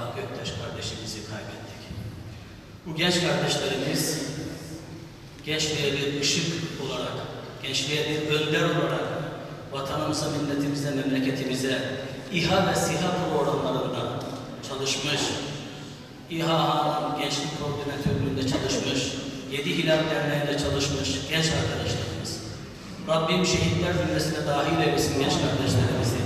Taha Göktaş kardeşimizi kaybettik. Bu genç kardeşlerimiz gençliğe bir ışık olarak, gençliğe bir önder olarak vatanımıza, milletimize, memleketimize İHA ve SİHA programlarında çalışmış, İHA'nın gençlik koordinatörlüğünde çalışmış, 7 Hilal Derneği'nde çalışmış genç arkadaşlarımız. Rabbim şehitler cümlesine dahil eylesin genç kardeşlerimizi.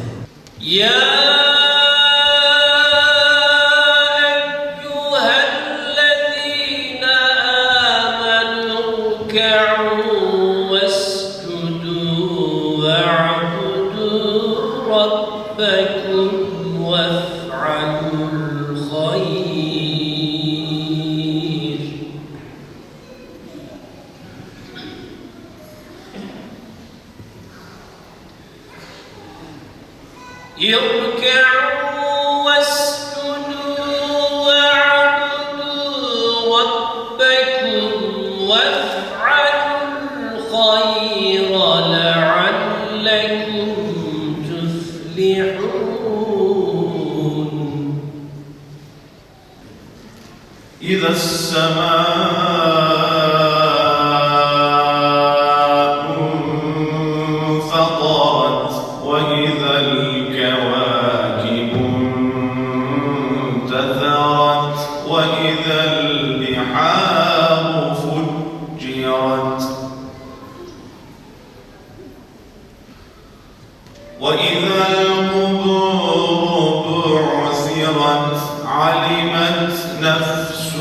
اركعوا واسجدوا واعبدوا ربكم وافعلوا الخير لعلكم تفلحون. إذا السماء انفطرت وإذا الكواكب انتثرت وإذا البحار فجرت وإذا القبور بعثرت علمت نفس